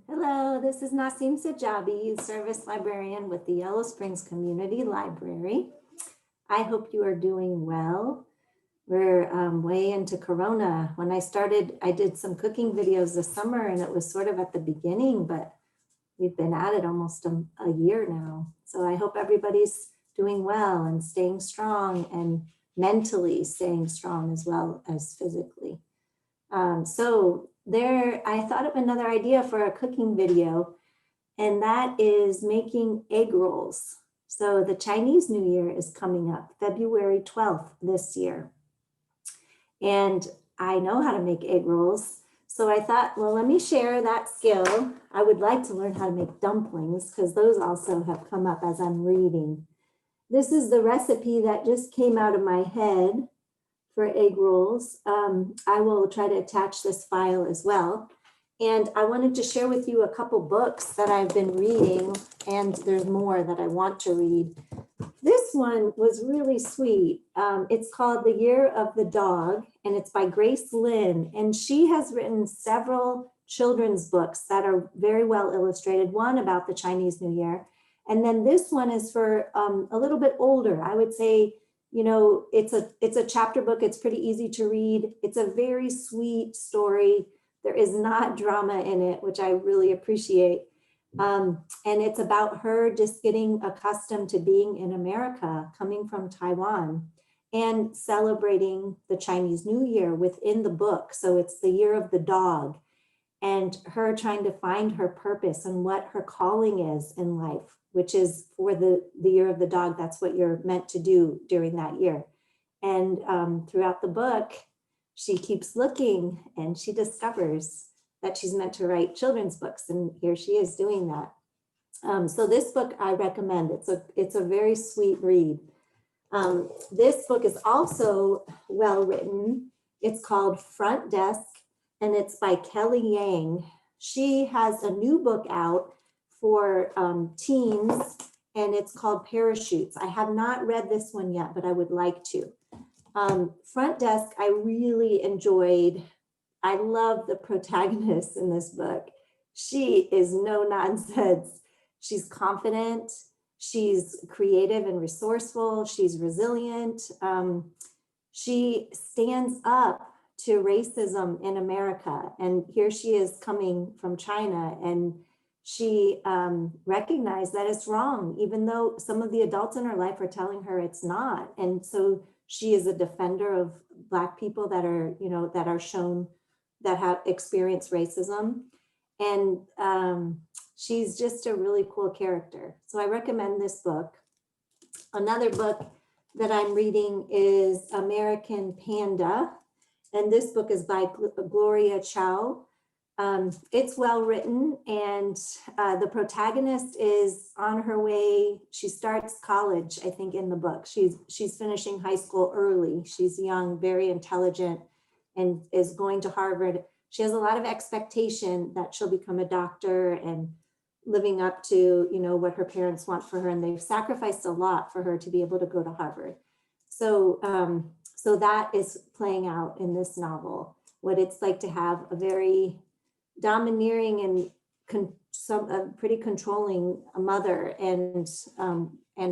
Hello, this is Nacim Sajabi, Service Librarian with the Yellow Springs Community Library. I hope you are doing well. We're way into Corona. When I started, I did some cooking videos this summer and it was sort of at the beginning, but we've been at it almost a year now. So I hope everybody's doing well and staying strong and mentally staying strong as well as physically. I thought of another idea for a cooking video, and that is making egg rolls. So the Chinese New Year is coming up, February 12th this year. And I know how to make egg rolls. So I thought, well, let me share that skill. I would like to learn how to make dumplings because those also have come up as I'm reading. This is the recipe that just came out of my head for egg rolls. I will try to attach this file as well. And I wanted to share with you a couple books that I've been reading, and there's more that I want to read. This one was really sweet. It's called The Year of the Dog, and it's by Grace Lin. And she has written several children's books that are very well illustrated, one about the Chinese New Year. And then this one is for a little bit older. I would say, it's a chapter book. It's pretty easy to read. It's a very sweet story. There is not drama in it, which I really appreciate. And it's about her just getting accustomed to being in America, coming from Taiwan, and celebrating the Chinese New Year within the book. So it's the Year of the Dog, and her trying to find her purpose and what her calling is in life, which is for the Year of the Dog. That's what you're meant to do during that year. And throughout the book, she keeps looking and she discovers that she's meant to write children's books. And here she is doing that. So this book I recommend. It's a very sweet read. This book is also well written. It's called Front Desk, and it's by Kelly Yang. She has a new book out for teens, and it's called Parachutes. I have not read this one yet, but I would like to. Front Desk, I really enjoyed. I love the protagonist in this book. She is no nonsense. She's confident. She's creative and resourceful. She's resilient. She stands up to racism in America. And here she is coming from China, and she recognized that it's wrong, even though some of the adults in her life are telling her it's not. And so she is a defender of Black people that are, that are shown, that have experienced racism. And she's just a really cool character. So I recommend this book. Another book that I'm reading is American Panda. And this book is by Gloria Chow. It's well written, and the protagonist is on her way. She starts college, I think, in the book. She's finishing high school early. She's young, very intelligent, and is going to Harvard. She has a lot of expectation that she'll become a doctor and living up to, what her parents want for her. And they've sacrificed a lot for her to be able to go to Harvard. So, so that is playing out in this novel, what it's like to have a very domineering and pretty controlling mother, and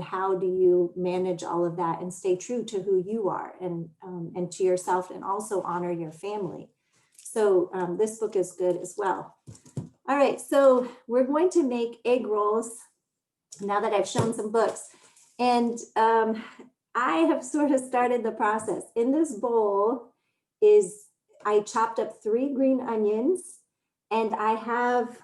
how do you manage all of that and stay true to who you are and to yourself, and also honor your family. So this book is good as well. All right, so we're going to make egg rolls now that I've shown some books, and I have sort of started the process. In this bowl I chopped up 3 green onions, and I have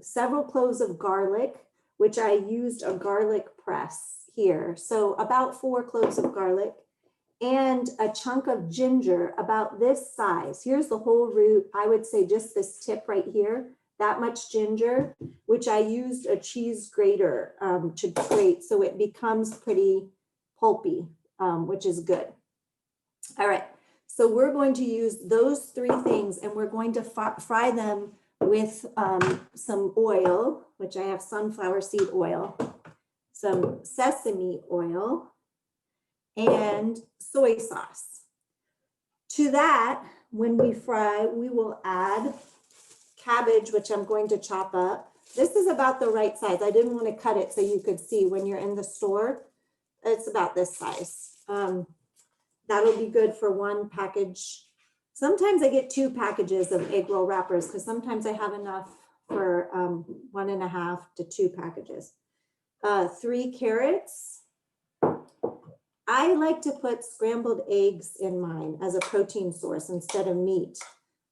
several cloves of garlic, which I used a garlic press here. So about 4 cloves of garlic, and a chunk of ginger about this size. Here's the whole root. I would say just this tip right here, that much ginger, which I used a cheese grater to grate, so it becomes pretty pulpy, which is good. All right. So we're going to use those 3 things, and we're going to fry them with some oil, which I have sunflower seed oil, some sesame oil, and soy sauce. To that, when we fry, we will add cabbage, which I'm going to chop up. This is about the right size. I didn't want to cut it so you could see when you're in the store. It's about this size. That'll be good for one package. Sometimes I get 2 packages of egg roll wrappers because sometimes I have enough for 1.5 to 2 packages. 3 carrots. I like to put scrambled eggs in mine as a protein source instead of meat,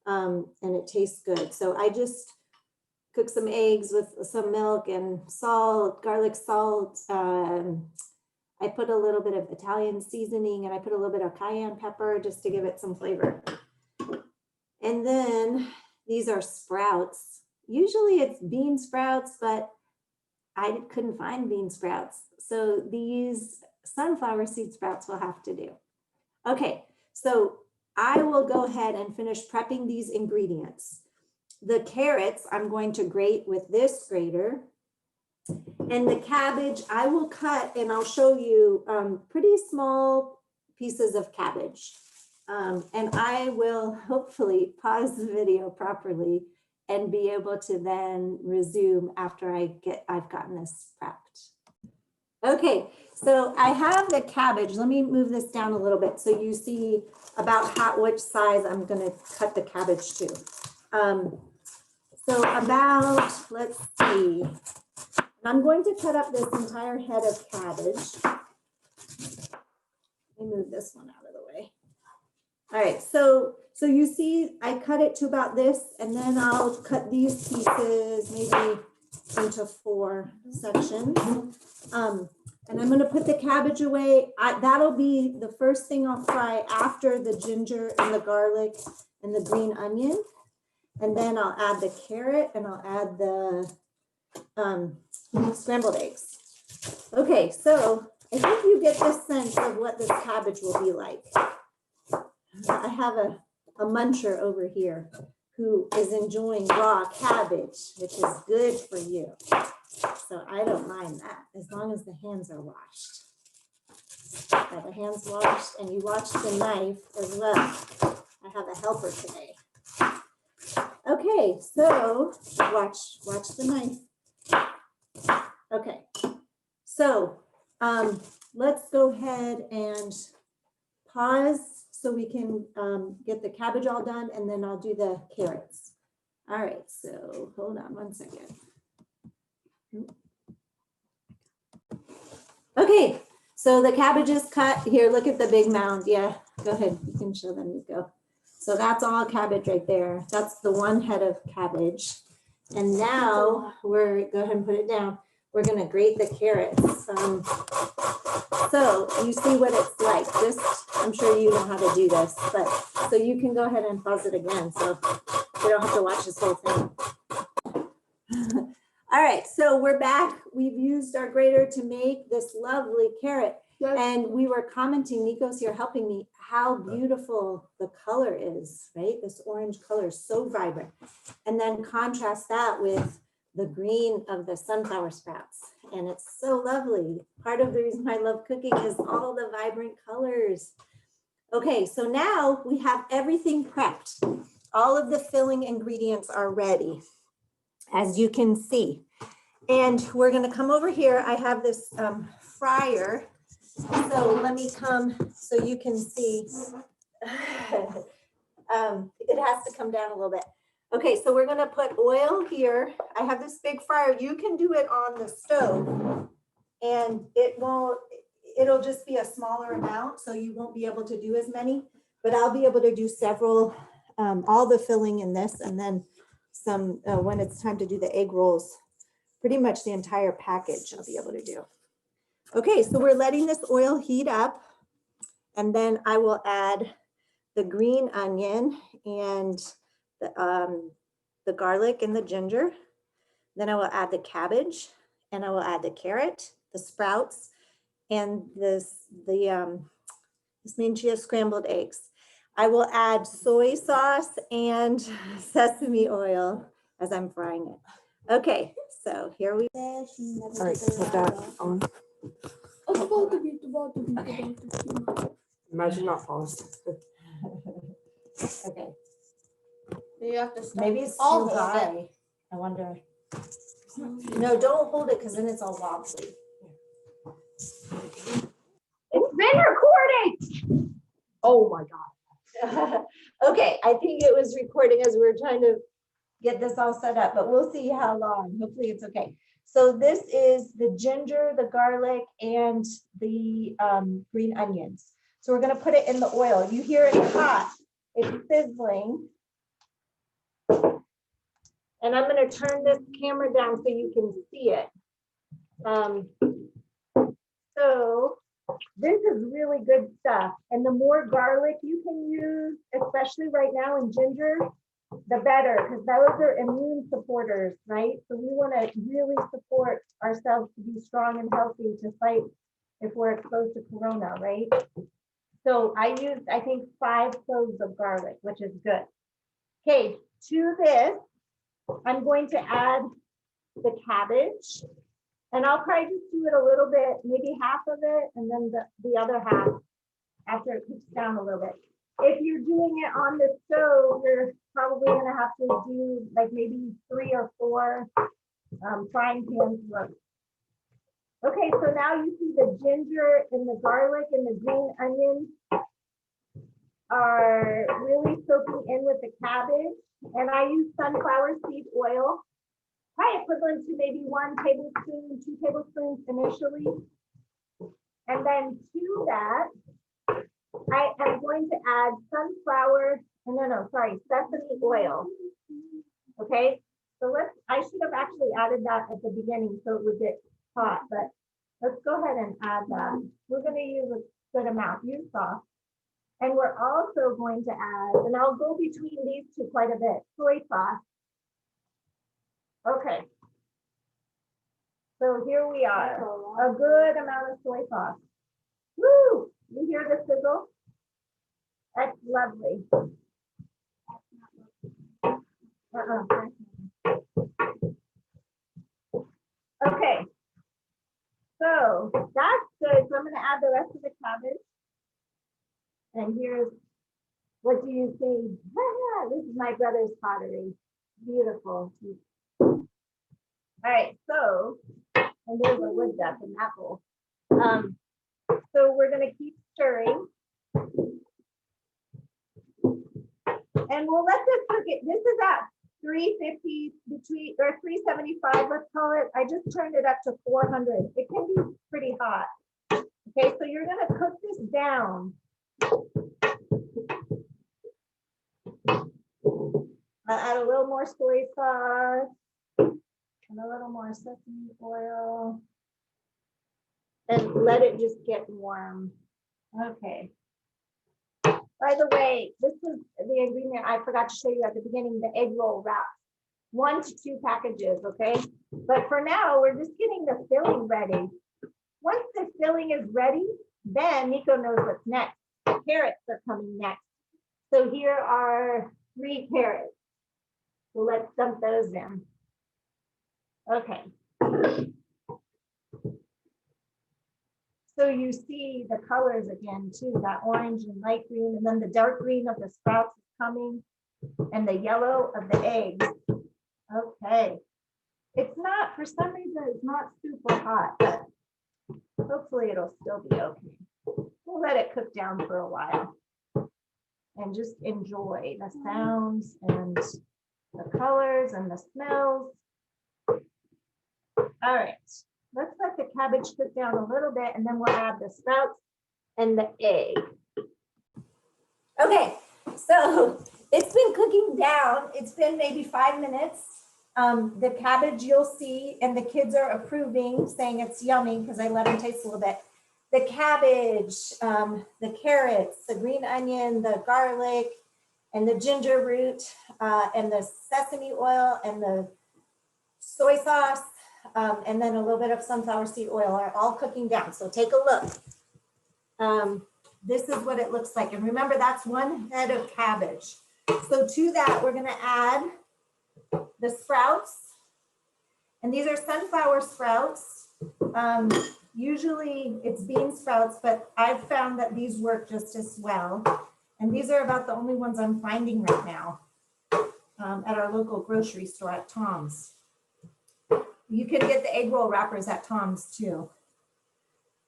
and it tastes good. So I just cook some eggs with some milk and salt, garlic salt. I put a little bit of Italian seasoning and I put a little bit of cayenne pepper just to give it some flavor. And then these are sprouts. Usually it's bean sprouts, but I couldn't find bean sprouts. So these sunflower seed sprouts will have to do. Okay, so I will go ahead and finish prepping these ingredients. The carrots I'm going to grate with this grater. And the cabbage I will cut, and I'll show you pretty small pieces of cabbage. And I will hopefully pause the video properly and be able to then resume after I've gotten this prepped. Okay, so I have the cabbage. Let me move this down a little bit so you see about which size I'm going to cut the cabbage to. So about, let's see, I'm going to cut up this entire head of cabbage. Let me move this one out of the way. All right, so you see I cut it to about this, and then I'll cut these pieces maybe into 4 sections. And I'm gonna put the cabbage away. That'll be the first thing I'll fry after the ginger and the garlic and the green onion. And then I'll add the carrot and I'll add the scrambled eggs. Okay, so I think you get the sense of what this cabbage will be like. I have a muncher over here who is enjoying raw cabbage, which is good for you. So I don't mind that as long as the hands are washed. Got the hands washed, and you wash the knife as well. I have a helper today. Okay, so watch the knife. Okay, so let's go ahead and pause so we can get the cabbage all done, and then I'll do the carrots. All right, so hold on one second. Okay, so the cabbage is cut. Here, look at the big mound. Yeah, go ahead, you can show them, Nico. So that's all cabbage right there. That's the one head of cabbage. And now go ahead and put it down. We're gonna grate the carrots. So you see what it's like. I'm sure you know how to do this, but so you can go ahead and pause it again. So you don't have to watch this whole thing. All right, so we're back. We've used our grater to make this lovely carrot. Yes. And we were commenting, Nico's here helping me, how beautiful the color is, right? This orange color is so vibrant. And then contrast that with the green of the sunflower sprouts. And it's so lovely. Part of the reason I love cooking is all the vibrant colors. Okay, so now we have everything prepped. All of the filling ingredients are ready, as you can see. And we're gonna come over here. I have this fryer. So let me come so you can see. It has to come down a little bit. Okay, so we're gonna put oil here. I have this big fryer. You can do it on the stove and it'll just be a smaller amount, so you won't be able to do as many, but I'll be able to do several, all the filling in this, and then some when it's time to do the egg rolls, pretty much the entire package I'll be able to do. Okay, so we're letting this oil heat up, and then I will add the green onion and the garlic and the ginger. Then I will add the cabbage, and I will add the carrot, the sprouts, and this means she has scrambled eggs. I will add soy sauce and sesame oil as I'm frying it. Okay, so here we go. All right, put that on. Imagine not paused. Okay. You have to stop. Maybe it's I'll too hold high. I wonder. No, don't hold it because then it's all wobbly. It's been recording. Oh my God. Okay, I think it was recording as we were trying to get this all set up, but we'll see how long. Hopefully it's okay. So this is the ginger, the garlic, and the green onions. So we're gonna put it in the oil. You hear it hot, it's sizzling. And I'm gonna turn this camera down so you can see it. So this is really good stuff. And the more garlic you can use, especially right now in ginger, the better, because those are immune supporters, right? So we want to really support ourselves to be strong and healthy to fight if we're exposed to corona, right? So I used, I think, 5 cloves of garlic, which is good. Okay, to this, I'm going to add the cabbage. And I'll probably just do it a little bit, maybe half of it, and then the other half after it cooks down a little bit. If you're doing it on the stove, you're probably gonna have to do like maybe 3 or 4 frying pans worth. Okay, so now you see the ginger and the garlic and the green onions are really soaking in with the cabbage. And I use sunflower seed oil. Probably equivalent to maybe 1 tablespoon, 2 tablespoons initially. And then to that, I am going to add sesame oil. Okay, so I should have actually added that at the beginning so it would get hot, but let's go ahead and add that. We're going to use a good amount, use sauce. And we're also going to add, and I'll go between these two quite a bit, soy sauce. Okay. So here we are, a good amount of soy sauce. Woo! You hear the sizzle? That's lovely. Okay. So that's good. So I'm going to add the rest of the cabbage. And here's, what do you see? This is my brother's pottery. Beautiful. All right, so, and there's a wood duck in that bowl. So we're gonna keep stirring. And we'll let this cook it. This is at 350 or 375, let's call it. I just turned it up to 400. It can be pretty hot. Okay, so you're gonna cook this down. I'll add a little more soy sauce. And a little more sesame oil. And let it just get warm. Okay. By the way, this is the ingredient I forgot to show you at the beginning, the egg roll wrap. 1 to 2 packages, okay? But for now, we're just getting the filling ready. Once the filling is ready, then Nico knows what's next. The carrots are coming next. So here are 3 carrots. So let's dump those in. Okay. So you see the colors again too, that orange and light green, and then the dark green of the sprouts is coming, and the yellow of the eggs. Okay. It's not, for some reason, it's not super hot, but hopefully it'll still be okay. We'll let it cook down for a while and just enjoy the sounds and the colors and the smells. All right, let's let the cabbage cook down a little bit and then we'll add the sprouts and the egg. Okay, so it's been cooking down. It's been maybe 5 minutes. The cabbage you'll see, and the kids are approving, saying it's yummy because I let them taste a little bit. The cabbage, the carrots, the green onion, the garlic, and the ginger root, and the sesame oil, and the soy sauce, and then a little bit of sunflower seed oil are all cooking down. So take a look. This is what it looks like. And remember, that's 1 head of cabbage. So to that, we're going to add the sprouts. And these are sunflower sprouts. Usually it's bean sprouts, but I've found that these work just as well. And these are about the only ones I'm finding right now. at our local grocery store at Tom's. You can get the egg roll wrappers at Tom's too.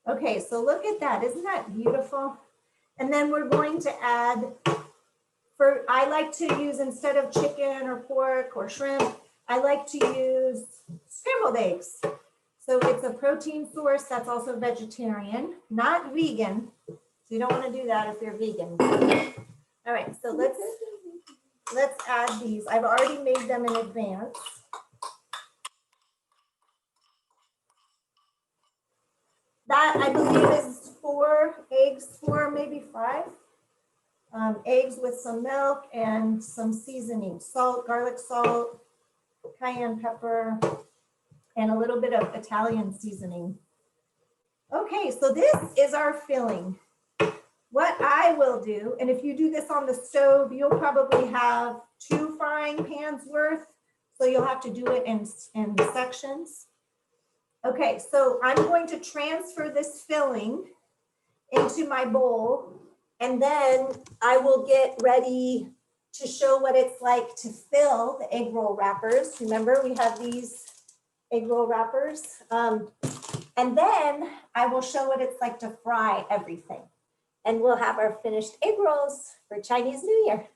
Okay, so look at that. Isn't that beautiful? And then we're going to add, I like to use, instead of chicken or pork or shrimp, I like to use scrambled eggs. So it's a protein source that's also vegetarian, not vegan. So you don't want to do that if you're vegan. All right, so let's add these. I've already made them in advance. That I believe is 4 eggs, 4, maybe 5. Eggs with some milk and some seasoning, salt, garlic salt, cayenne pepper, and a little bit of Italian seasoning. Okay, so this is our filling. What I will do, and if you do this on the stove, you'll probably have 2 frying pans worth, so you'll have to do it in sections. Okay, so I'm going to transfer this filling into my bowl, and then I will get ready to show what it's like to fill the egg roll wrappers. Remember, we have these egg roll wrappers. And then I will show what it's like to fry everything. And we'll have our finished egg rolls for Chinese New Year.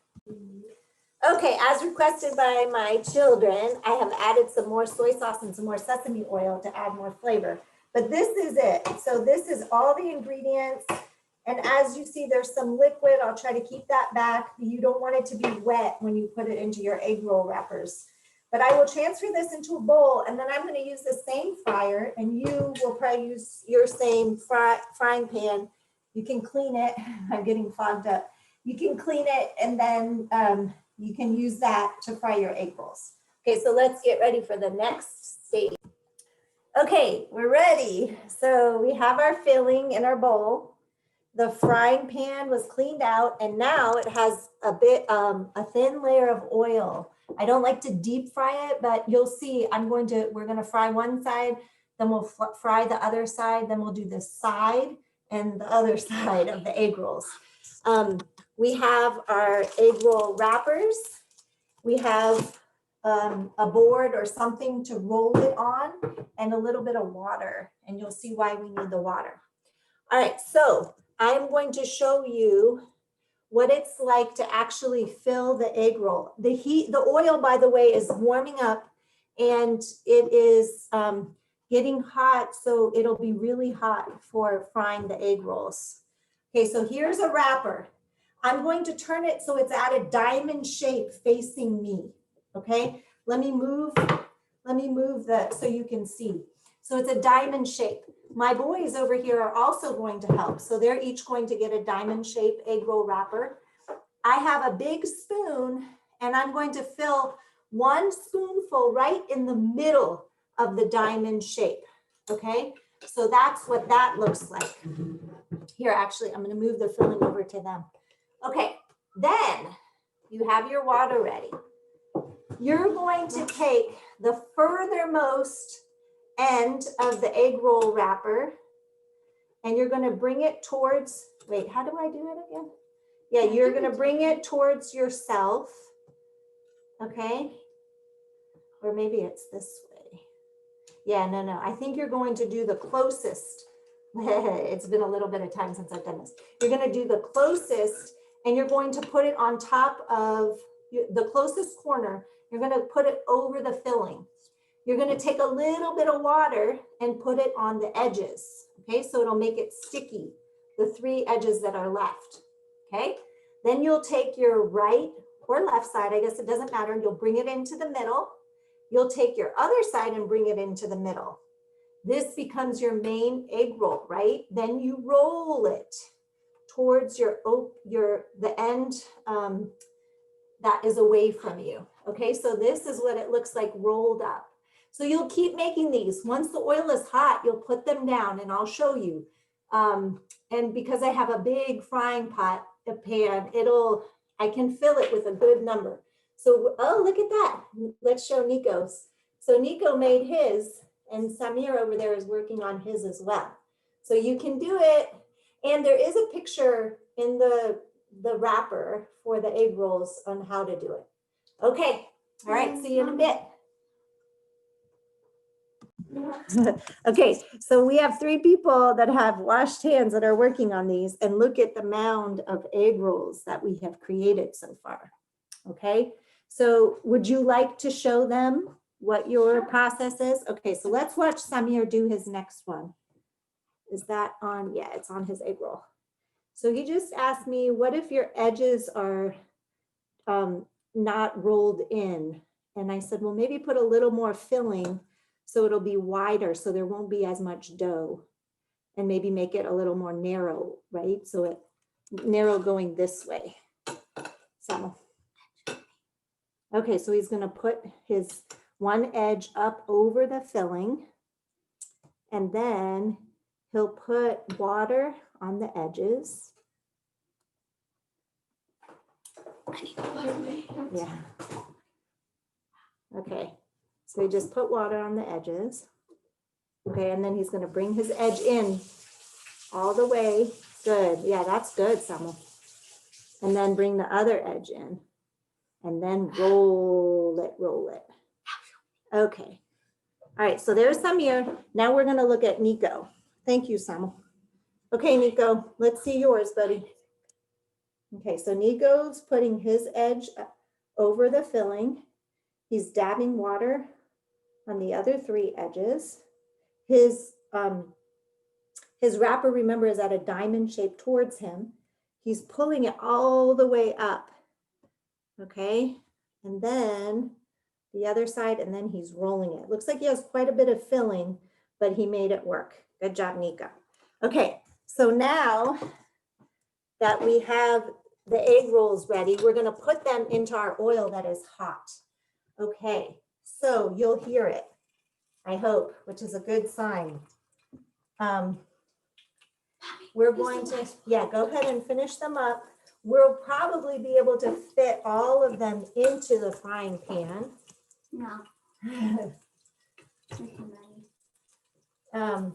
Okay, as requested by my children, I have added some more soy sauce and some more sesame oil to add more flavor. But this is it. So this is all the ingredients. And as you see, there's some liquid. I'll try to keep that back. You don't want it to be wet when you put it into your egg roll wrappers. But I will transfer this into a bowl, and then I'm going to use the same fryer, and you will probably use your same frying pan. You can clean it. I'm getting fogged up. You can clean it, and then you can use that to fry your egg rolls. Okay, so let's get ready for the next stage. Okay, we're ready. So we have our filling in our bowl. The frying pan was cleaned out, and now it has a thin layer of oil. I don't like to deep fry it, but you'll see we're going to fry one side, then we'll fry the other side, then we'll do the side and the other side of the egg rolls. We have our egg roll wrappers. We have a board or something to roll it on, and a little bit of water, and you'll see why we need the water. All right, so I'm going to show you what it's like to actually fill the egg roll. The oil, by the way, is warming up, and it is getting hot, so it'll be really hot for frying the egg rolls. Okay, so here's a wrapper. I'm going to turn it so it's at a diamond shape facing me. Okay, let me move that so you can see. So it's a diamond shape. My boys over here are also going to help. So they're each going to get a diamond shaped egg roll wrapper. I have a big spoon, and I'm going to fill 1 spoonful right in the middle of the diamond shape. Okay, so that's what that looks like. Here, actually, I'm going to move the filling over to them. Okay, then you have your water ready. You're going to take the furthermost end of the egg roll wrapper, and you're going to bring it towards, wait, how do I do it again? Yeah, you're going to bring it towards yourself. Okay, or maybe it's this way. Yeah, no, I think you're going to do the closest. It's been a little bit of time since I've done this. You're going to do the closest, and you're going to put it on top of the closest corner. You're going to put it over the filling. You're going to take a little bit of water and put it on the edges. Okay, so it'll make it sticky, the 3 edges that are left. Okay, then you'll take your right or left side, I guess it doesn't matter, and you'll bring it into the middle. You'll take your other side and bring it into the middle. This becomes your main egg roll, right? Then you roll it towards the end that is away from you. Okay, so this is what it looks like rolled up. So you'll keep making these. Once the oil is hot, you'll put them down, and I'll show you. And because I have a big frying pan, I can fill it with a good number. So, oh, look at that. Let's show Nico's. So Nico made his, and Samir over there is working on his as well. So you can do it. And there is a picture in the wrapper for the egg rolls on how to do it. Okay, all right, see you in a bit. Okay, so we have 3 people that have washed hands that are working on these, and look at the mound of egg rolls that we have created so far. Okay, so would you like to show them what your process is? Okay, so let's watch Samir do his next one. Is that on? Yeah, it's on his egg roll. So he just asked me, what if your edges are not rolled in? And I said, well, maybe put a little more filling so it'll be wider, so there won't be as much dough, and maybe make it a little more narrow, right? So it narrow going this way. So, okay, so he's gonna put his one edge up over the filling, and then he'll put water on the edges. Yeah. Okay, so he just put water on the edges. Okay, and then he's gonna bring his edge in all the way. Good, yeah, that's good, Samuel. And then bring the other edge in, and then roll it, roll it. Okay, all right, so there's Samir. Now we're gonna look at Nico. Thank you, Samuel. Okay, Nico, let's see yours, buddy. Okay, so Nico's putting his edge over the filling. He's dabbing water on the other 3 edges. His wrapper, remember, is at a diamond shape towards him. He's pulling it all the way up, okay? And then the other side, and then he's rolling it. Looks like he has quite a bit of filling, but he made it work. Good job, Nico. Okay, so now that we have the egg rolls ready, we're gonna put them into our oil that is hot. Okay, so you'll hear it, I hope, which is a good sign. We're going to, yeah, go ahead and finish them up. We'll probably be able to fit all of them into the frying pan. No.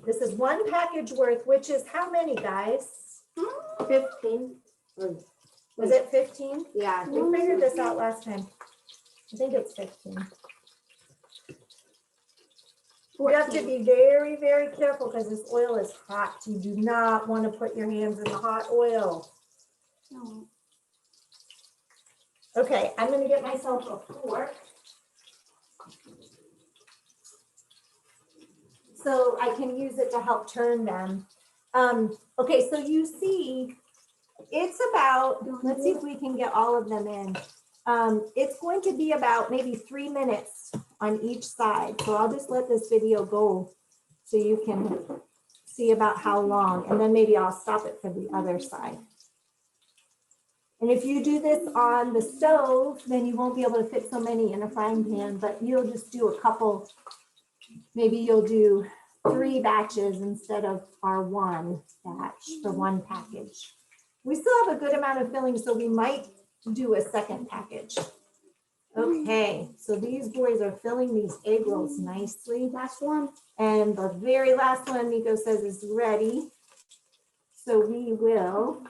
This is 1 package worth, which is how many, guys? 15. Was it 15? Yeah. We figured this out last time. I think it's 15. You have to be very, very careful because this oil is hot. You do not want to put your hands in the hot oil. No. Okay, I'm going to get myself a fork. So I can use it to help turn them. Okay, so you see, it's about, let's see if we can get all of them in. It's going to be about maybe 3 minutes on each side. So I'll just let this video go so you can see about how long, and then maybe I'll stop it for the other side. And if you do this on the stove, then you won't be able to fit so many in a frying pan, but you'll just do a couple, maybe you'll do 3 batches instead of our 1 batch for 1 package. We still have a good amount of filling, so we might do a second package. Okay, so these boys are filling these egg rolls nicely. Last one. And the very last one, Nico says, is ready. So we will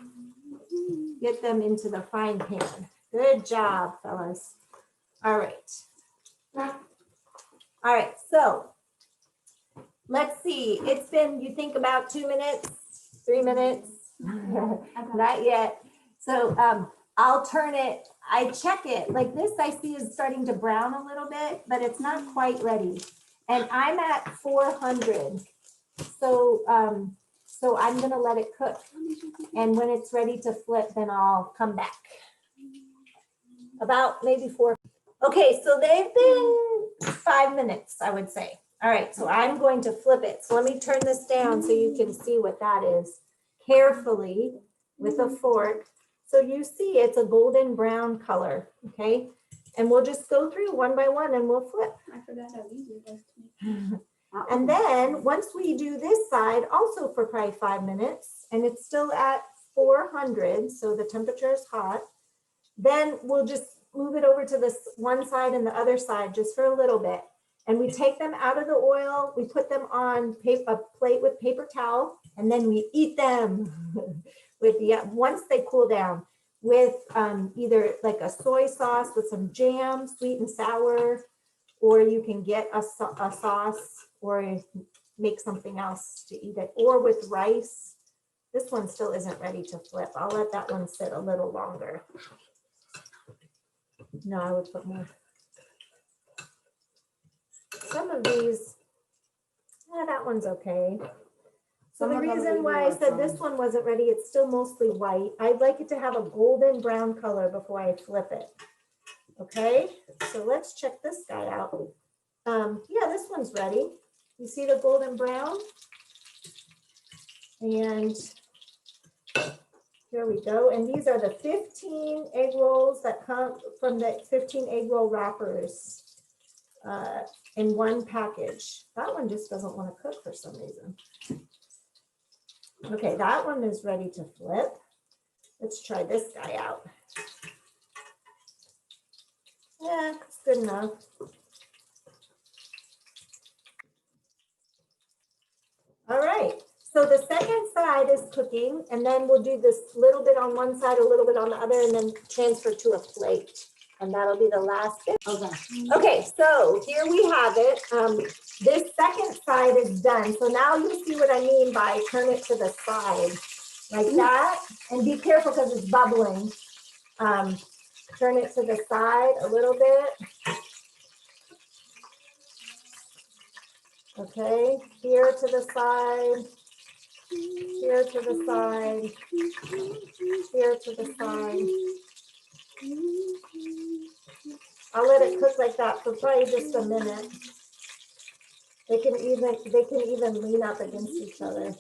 get them into the frying pan. Good job, fellas. All right. All right, so let's see. It's been, you think, about 2 minutes, 3 minutes? Not yet. So I'll turn it, I check it, like this I see is starting to brown a little bit, but it's not quite ready. And I'm at 400. So so I'm gonna let it cook. And when it's ready to flip, then I'll come back. About maybe 4. Okay, so they've been 5 minutes, I would say. All right, so I'm going to flip it. So let me turn this down so you can see what that is carefully with a fork. So you see it's a golden brown color, okay? And we'll just go through one by one and we'll flip. I forgot how easy it was to make. And then once we do this side, also for probably 5 minutes, and it's still at 400, so the temperature is hot, then we'll just move it over to this one side and the other side just for a little bit. And we take them out of the oil, we put them on a plate with paper towel, and then we eat them with once they cool down. with either like a soy sauce with some jam, sweet and sour, or you can get a sauce or make something else to eat it, or with rice. This one still isn't ready to flip. I'll let that one sit a little longer. No, I would put more. Some of these, that one's okay. So the reason why I said this one wasn't ready, it's still mostly white. I'd like it to have a golden brown color before I flip it. Okay, so let's check this guy out. Yeah, this one's ready. You see the golden brown? And here we go. And these are the 15 egg rolls that come from the 15 egg roll wrappers in one package. That one just doesn't want to cook for some reason. Okay, that one is ready to flip. Let's try this guy out. Yeah, it's good enough. All right, so the second side is cooking, and then we'll do this little bit on one side, a little bit on the other, and then transfer to a plate. And that'll be the last bit. Okay, so here we have it. This second side is done. So now you see what I mean by turn it to the side, like that. And be careful because it's bubbling. Turn it to the side a little bit. Okay, here to the side, here to the side, here to the side. I'll let it cook like that for probably just a minute. They can even lean up against each other.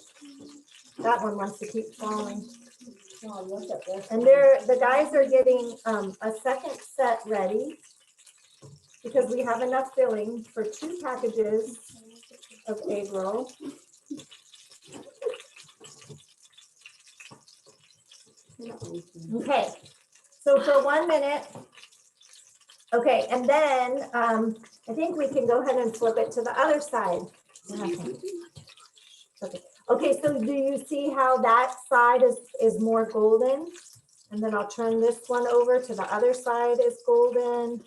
That one wants to keep falling. And the guys are getting a second set ready because we have enough filling for 2 packages of egg roll. Okay, so for 1 minute. Okay, and then I think we can go ahead and flip it to the other side. Okay, so do you see how that side is more golden? And then I'll turn this one over to the other side is golden.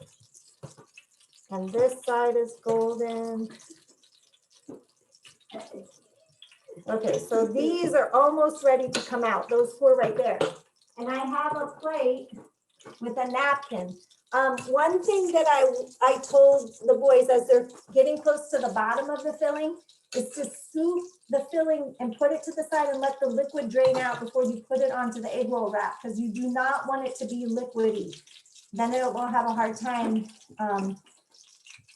And this side is golden. Okay, so these are almost ready to come out, those 4 right there. And I have a plate with a napkin. One thing that I told the boys as they're getting close to the bottom of the filling is to scoop the filling and put it to the side and let the liquid drain out before you put it onto the egg roll wrap, because you do not want it to be liquidy. Then it will have a hard time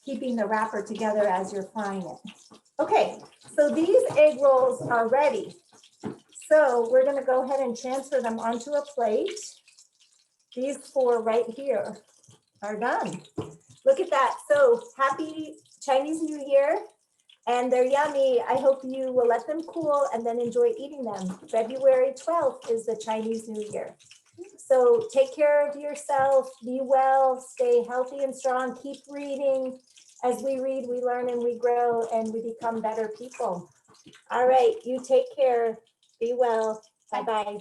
keeping the wrapper together as you're frying it. Okay, so these egg rolls are ready. So we're gonna go ahead and transfer them onto a plate. These 4 right here are done. Look at that. So happy Chinese New Year. And they're yummy. I hope you will let them cool and then enjoy eating them. February 12th is the Chinese New Year. So take care of yourself, be well, stay healthy and strong, keep reading. As we read, we learn and we grow and we become better people. All right, you take care, be well, bye-bye.